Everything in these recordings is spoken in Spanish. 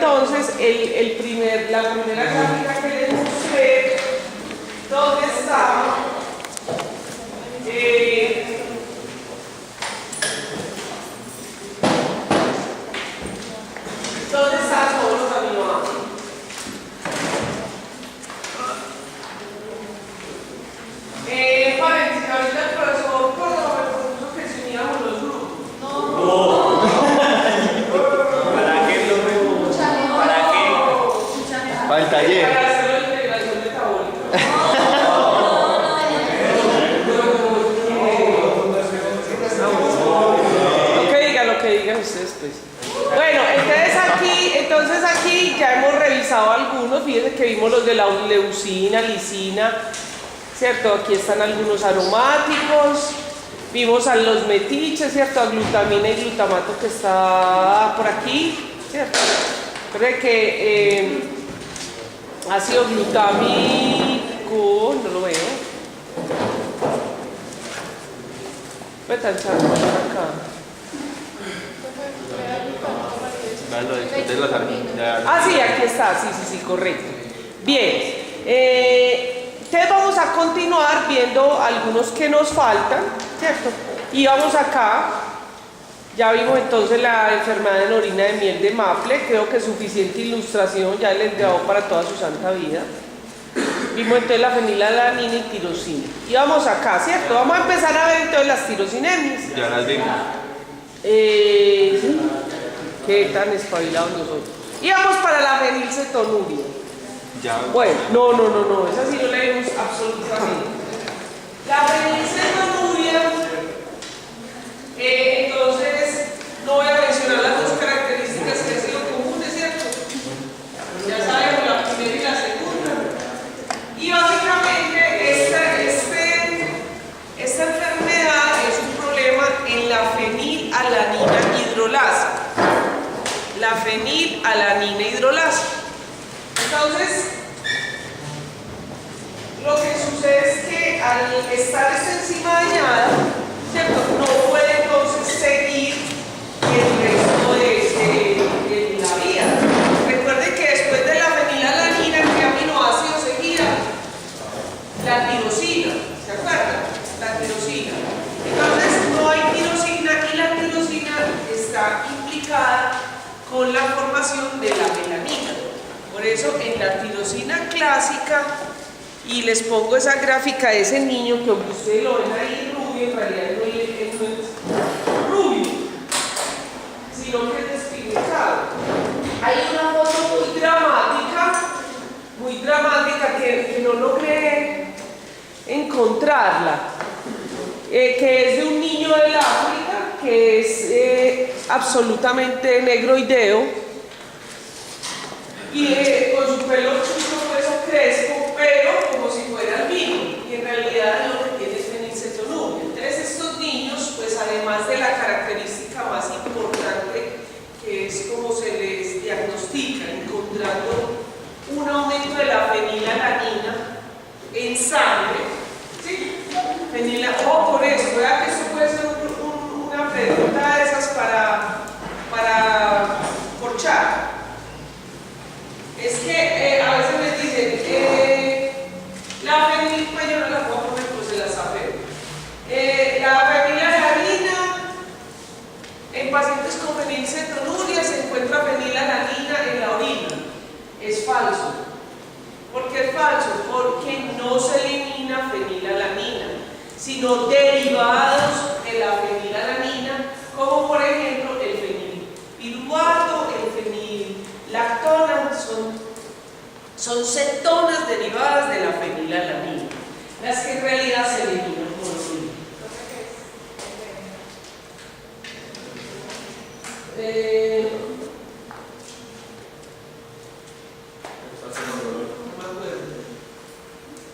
entonces la primera gráfica que les mostré, ¿dónde está? ¿Dónde están todos los aminoácidos? Paréntesis, ahorita el profesor Córdoba me propuso que se uniéramos los grupos. No. ¿Para qué lo veo? ¿Para qué? Para el taller. Para hacer la integración metabólica. Lo que digan ustedes, pues. Bueno, entonces aquí ya hemos revisado algunos. Fíjense que vimos los de la leucina, lisina, ¿cierto? Aquí están algunos aromáticos. Vimos a los metiches, ¿cierto? A glutamina y glutamato que está por aquí, ¿cierto? Recuerden que ácido glutámico, no lo veo. Voy a tachar por acá. Sí, aquí está, sí, correcto. Bien, entonces vamos a continuar viendo algunos que nos faltan, ¿cierto? Y vamos acá, ya vimos entonces la enfermedad en orina de miel de Maple, creo que suficiente ilustración, ya les grabó para toda su santa vida. Vimos entonces la fenilalanina y tirosina. Y vamos acá, ¿cierto? Vamos a empezar a ver entonces las tirosinemias. Ya las vimos. Sí. Qué tan espabilados nosotros. Y vamos para la fenilcetonuria. Ya. Bueno, no, esa sí no la vimos absolutamente. La fenilcetonuria, entonces, no voy a mencionar las dos características que han sido comunes, ¿cierto? Ya sabemos la primera y la segunda. Y básicamente esta enfermedad es un problema en la fenilalanina hidrolasa. La fenilalanina hidrolasa. Entonces, lo que sucede es que al estar esta enzima dañada, ¿cierto? No puede entonces seguir el resto de la vía. Recuerden que después de la fenilalanina, ¿qué aminoácido seguía? La tirosina, ¿se acuerdan? La tirosina. Entonces, no hay tirosina y la tirosina está implicada con la formación de la melanina. Por eso en la tirosina clásica, y les pongo esa gráfica de ese niño que aunque ustedes lo ven ahí rubio, en realidad no es rubio, sino que es despigmentado. Hay una foto muy dramática que no logré encontrarla, que es de un niño del África que es absolutamente negroideo y con su pelo chulo, hueso crespo, pero como si fuera albino, y en realidad lo que tiene es fenilcetonuria. Entonces estos niños, pues además de la característica más importante, que es como se les diagnostica, encontrando un aumento de la fenilalanina en sangre, ¿sí? Por eso, vea que esto puede ser una pregunta de esas para corchar. Es que a veces me dicen, la fenilalanina, yo no la puedo poner, pues se la sabe. La fenilalanina, en pacientes con fenilcetonuria se encuentra fenilalanina en la orina. Es falso. ¿Por qué es falso? Porque no se elimina fenilalanina, sino derivados de la fenilalanina, como por ejemplo el fenilpiruvato, el fenillactona, son cetonas derivadas de la fenilalanina, las que en realidad se eliminan por orina.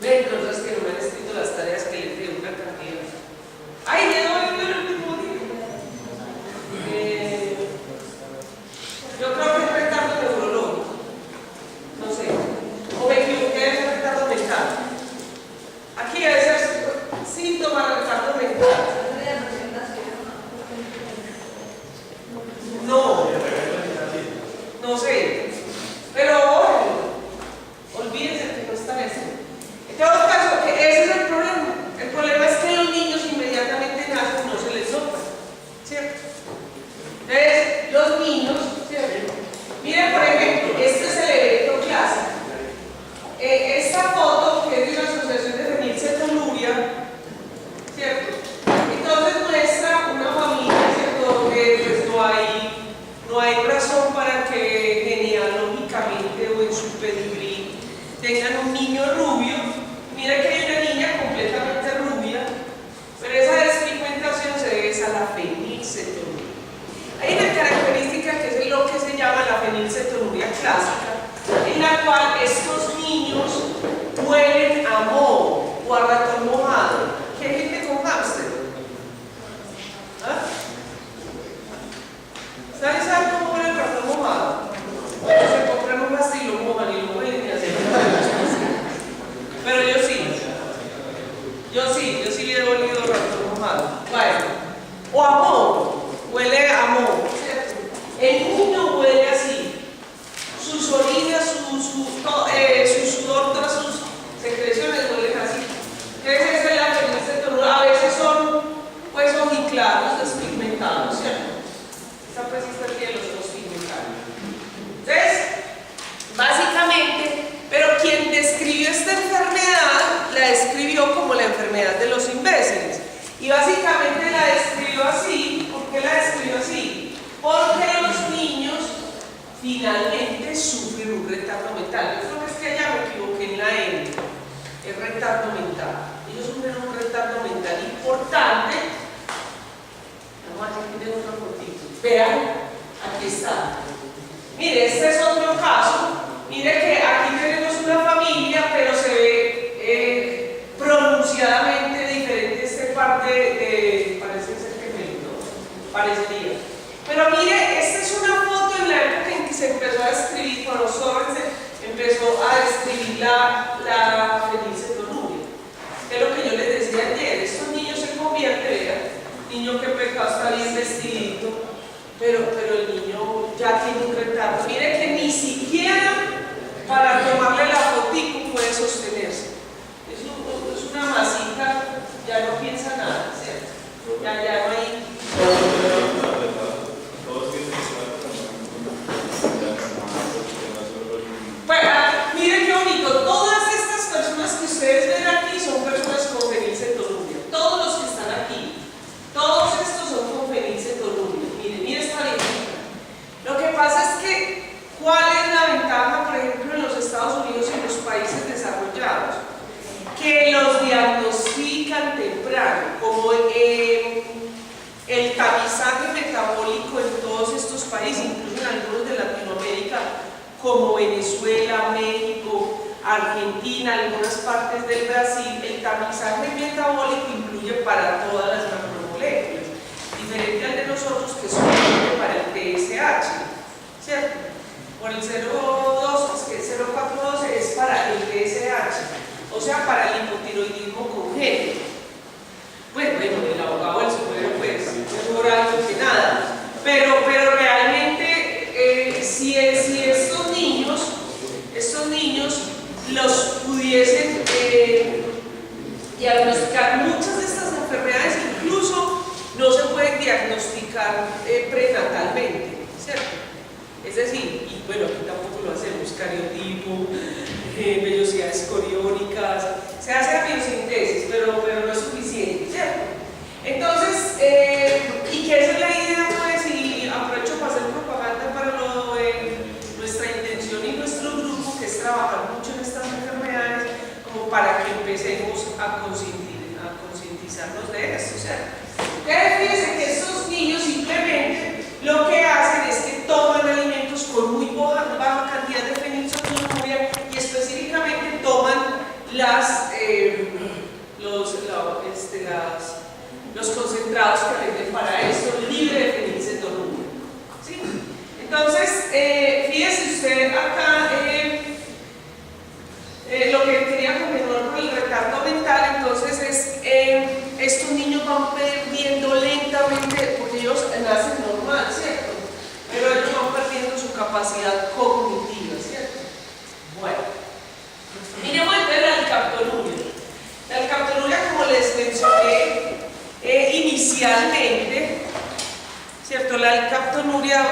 Ven, cosas que no me han escrito las tareas que les dé una cantidad. ¡Ay, me doy el último día! Yo creo que es retardo neurológico. No sé. O me equivoqué, es retardo mental. Aquí debe ser tengan un niño rubio. Mira que hay una niña completamente rubia, pero esa despigmentación se debe a la fenilcetonuria. Hay una característica que es lo que se llama la fenilcetonuria clásica, en la cual estos niños huelen a moho o a ratón mojado. ¿Qué hay gente con hámster? ¿Ah? ¿Saben cómo huele el ratón mojado? Bueno, se compran un pastel y lo mojan y lo huelen y hacen pero yo sí le he olido ratón mojado. Bueno, o a moho, huele a moho, ¿cierto? El niño huele así. Sus orillas, su sudor, todas sus secreciones huelen así. Entonces esa es la fenilcetonuria. A veces son pues ojiclaros, despigmentados, ¿cierto? Esta pues está aquí de los dos pigmentados. Entonces, básicamente, pero quien describió esta enfermedad la describió como la enfermedad de los imbéciles. Y básicamente la describió así. ¿Por qué la describió así? Porque los niños finalmente sufren un retardo mental. Yo creo que es que allá me equivoqué en la N. Es retardo mental. Ellos sufren un retardo mental importante. Vamos a ver, tengo otro cortito. Vean, aquí está. Mire, este es otro caso. Mire que aquí tenemos una familia, pero se ve pronunciadamente diferente esta parte de parece ser gemelo, parecería. Pero mire, esta es una foto en la época en que se empezó a describir, cuando Sorensen empezó a describir la fenilcetonuria. Es lo que yo les decía ayer, estos niños se convierten, vean, niño que pecado está bien vestidito, pero el niño ya tiene un retardo. Mire que ni siquiera para tomarle la fotico puede sostenerse. Es una masita, ya no piensa nada, ¿cierto? Ya no hay. Bueno, miren qué bonito, todas estas personas que ustedes ven aquí son personas con fenilcetonuria. Todos los que están aquí, todos estos son con fenilcetonuria. Miren esta viejita. Lo que pasa es que, ¿cuál es la ventaja, por ejemplo, en los Estados Unidos y en los países desarrollados? Que los diagnostican temprano, como el tamizaje metabólico en todos estos países, incluso en algunos de Latinoamérica, como Venezuela, México, Argentina, algunas partes del Brasil. El tamizaje metabólico incluye para todas las macromoléculas, diferente al de nosotros que solamente para el TSH, ¿cierto? Por el 0,2, que es 0,412 es para el TSH, o sea, para el hipotiroidismo congénito. Bueno, el abogado del superior pues mejor algo que nada, pero realmente si estos niños los pudiesen diagnosticar, muchas de estas enfermedades incluso no se pueden diagnosticar prenatalmente, ¿cierto? Es decir, y bueno, aquí tampoco lo hacemos, cariotipo, vellosidades coriónicas, se hace biosintesis, pero no es suficiente, ¿cierto? Entonces, y que esa es la idea, pues, y aprovecho para hacer propaganda para nuestra intención y nuestro grupo, que es trabajar mucho en estas enfermedades, como para que empecemos a concientizarnos de esto, ¿cierto? Entonces, fíjense que estos niños simplemente lo que hacen es que toman alimentos con muy baja cantidad de fenilcetonuria y específicamente toman los concentrados que venden para esto, libre de fenilcetonuria, ¿sí? Entonces, fíjese usted acá lo que quería confirmar con el retardo mental. Entonces estos niños van perdiendo lentamente, porque ellos nacen normal, ¿cierto? Pero ellos van perdiendo su capacidad cognitiva, ¿cierto? Bueno, miremos entonces la alcaptonuria. La alcaptonuria, como les mencioné inicialmente, ¿cierto? La alcaptonuria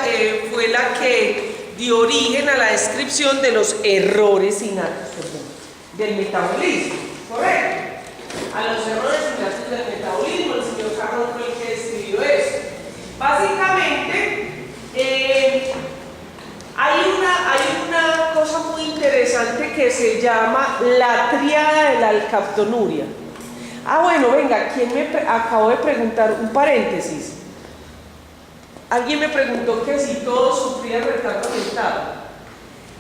fue la que dio origen a la descripción de los errores innatos del metabolismo, ¿correcto? A los errores innatos del metabolismo, el señor Carrón fue el que describió eso. Básicamente, hay una cosa muy interesante interesante que se llama la tríada de la alcaptonuria. Ah, bueno, venga, acabo de preguntar un paréntesis. Alguien me preguntó que si todos sufrían retardo mental.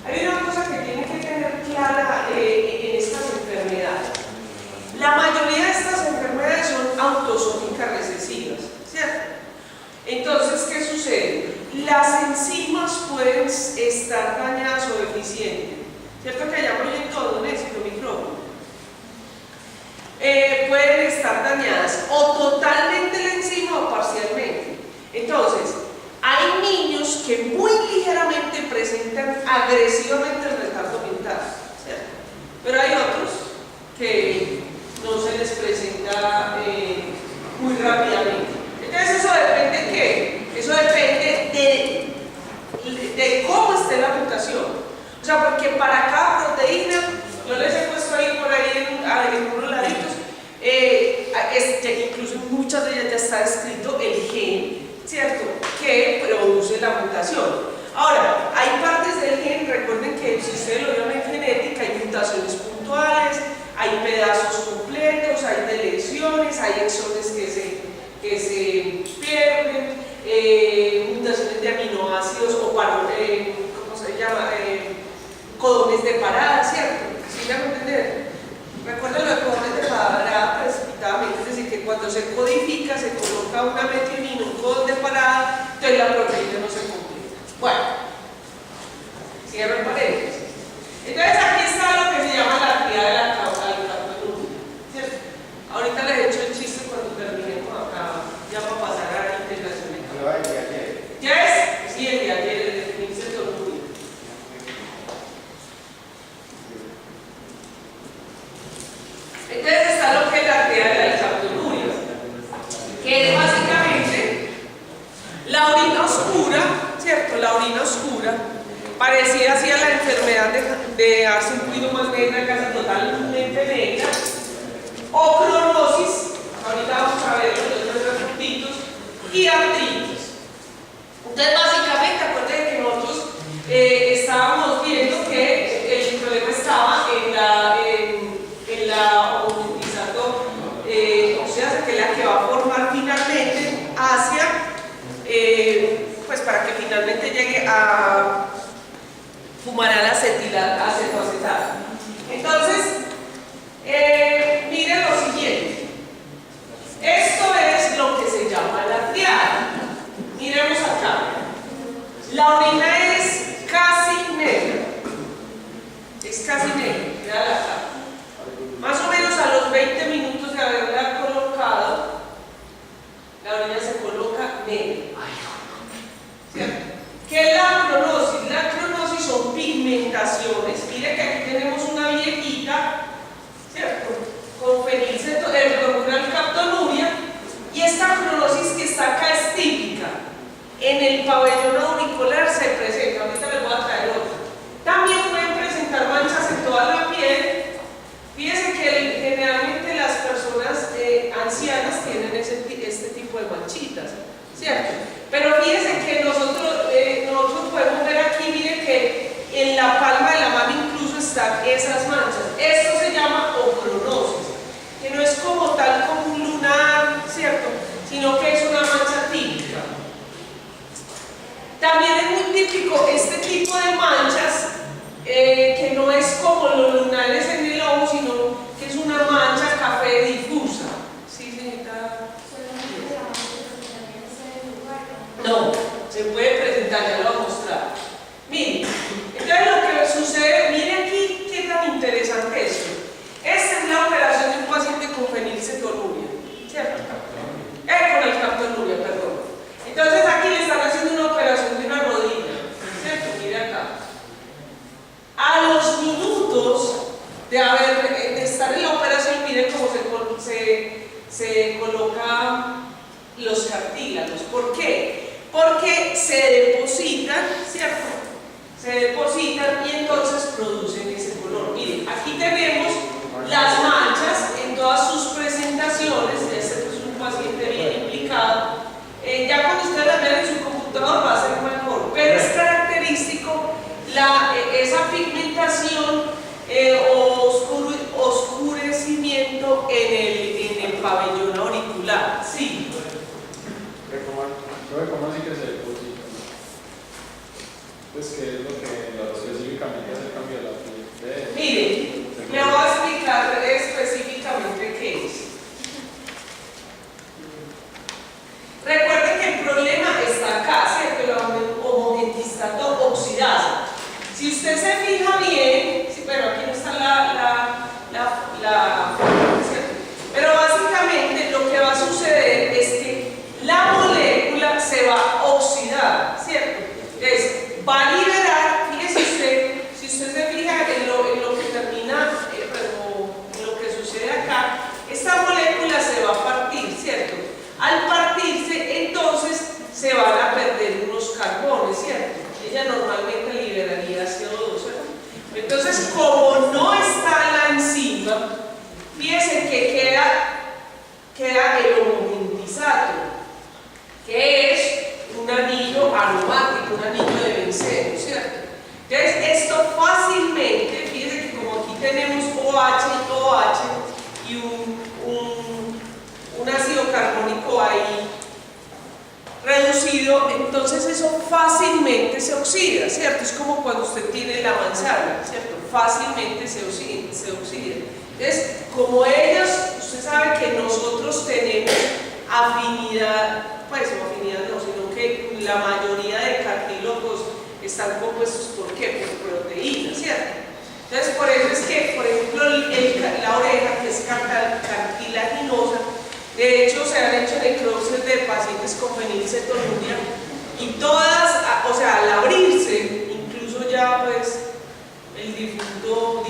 Hay una cosa que tienen que tener clara en estas enfermedades. La mayoría de estas enfermedades son autosómicas recesivas, ¿cierto? Entonces, ¿qué sucede? Las enzimas pueden estar dañadas o deficientes. ¿Cierto que allá oyen todo, Néstor, micrófono? Pueden estar dañadas o totalmente la enzima o parcialmente. Entonces, hay niños que muy ligeramente presentan agresivamente el retardo mental, ¿cierto? Pero hay otros que no se les presenta muy rápidamente. Entonces, ¿eso depende de qué? Eso depende de cómo esté la mutación. O sea, porque para cada proteína, yo les he puesto ahí por ahí en unos laditos, incluso en muchas de ellas ya está escrito el gen, ¿cierto?, que produce la mutación. Ahora, hay partes del gen, recuerden que si ustedes lo vieron en genética, hay mutaciones puntuales, hay pedazos completos, hay deleciones, hay exones que se pierden, mutaciones de aminoácidos o ¿cómo se llama? Codones de parada, ¿cierto? ¿Sí me van a entender? Recuerden lo de codones de parada precipitadamente, es decir, que cuando se codifica se coloca una metionina, un codón de parada, entonces la proteína no se completa. Bueno, cierro el paréntesis. Entonces aquí está lo que se llama la tríada de la alcaptonuria, ¿cierto? Ahorita les he hecho el chiste cuando terminemos acá, ya para pasar a la integración. ¿Ya es? Sí, el de ayer, el de fenilcetonúria. Entonces está lo que es la tríada de la alcaptonuria, que es básicamente la orina oscura, ¿cierto? La orina oscura, parecida así a la enfermedad de darse un fluido más negra, casi totalmente negra, o cronosis, ahorita vamos a ver los otros puntitos, y artritis. Entonces, básicamente, acuérdense que nosotros estábamos viendo que el problema estaba en la homotizando, o sea, que la que va a formar finalmente hacia, pues para que finalmente llegue a fumarán acetoacetato. Entonces, miren lo siguiente. Esto es lo que se llama la tríada. Miremos acá. La orina es casi negra. Es casi negra. Mírala acá. Más o menos a los 20 minutos de haberla colocado, la orina se coloca negra. ¿Cierto? ¿Qué es la cronosis? La cronosis son pigmentaciones. Mire que aquí tenemos una viejita, ¿cierto?, con fenilcetonúria, y esta cronosis que está acá es típica. En el pabellón auricular se presenta, ahorita les voy a traer otra. También pueden presentar manchas en toda la piel. Fíjense que generalmente las personas ancianas tienen este tipo de manchitas, ¿cierto? Pero fíjense que nosotros podemos ver aquí, mire que en la palma de la mano incluso están esas manchas. Esto se llama ocronosis, que no es como tal como un lunar, ¿cierto?, sino que es una mancha típica. También es muy típico este tipo de manchas, que no es como los lunares en el ojo, sino que es una mancha café difusa. ¿Sí, señorita? No, se puede presentar, ya lo voy a mostrar. Miren, entonces lo que sucede, miren aquí qué tan interesante es esto. Esta es la operación de un paciente con fenilcetonuria, ¿cierto? Con alcaptonuria, perdón. Entonces aquí le están haciendo una operación de una rodilla, ¿cierto? esa pigmentación o oscurecimiento en el pabellón auricular. Sí. ¿Cómo así que se deposita? Pues que es lo que específicamente hace el cambio de la piel. Mire, le voy a explicar específicamente qué es. Recuerden que el problema está acá, ¿cierto? La homogenizato oxidasa. Si usted se fija bien, sí, pero aquí no está ¿cierto? Pero básicamente lo que va a suceder es que la molécula se va a oxidar, ¿cierto? Entonces, va a liberar, fíjese usted, si usted se fija en lo que termina, en lo que sucede acá, esta molécula se va a partir, ¿cierto? Al partirse, entonces se van a perder unos carbones, ¿cierto? Ella normalmente liberaría CO2, ¿cierto? Entonces, como no está la enzima, fíjense que queda el homogenizato, que es un anillo aromático, un anillo de benceno, ¿cierto? Entonces, esto fácilmente, fíjense que como aquí tenemos OH y OH y un ácido carbónico ahí reducido, entonces eso fácilmente se oxida, ¿cierto? Es como cuando usted tiene la manzana, ¿cierto? Fácilmente se oxida. Entonces, como ellos, usted sabe que nosotros tenemos afinidad, pues no afinidad no, sino que la mayoría de cartílagos están compuestos ¿por qué? Por proteínas, ¿cierto? Entonces, por eso es que, por ejemplo, la oreja, que es cartilaginosa, de hecho, se han hecho necropsias de pacientes con fenilcetonuria y todas, o sea, al abrirse, incluso ya pues el difunto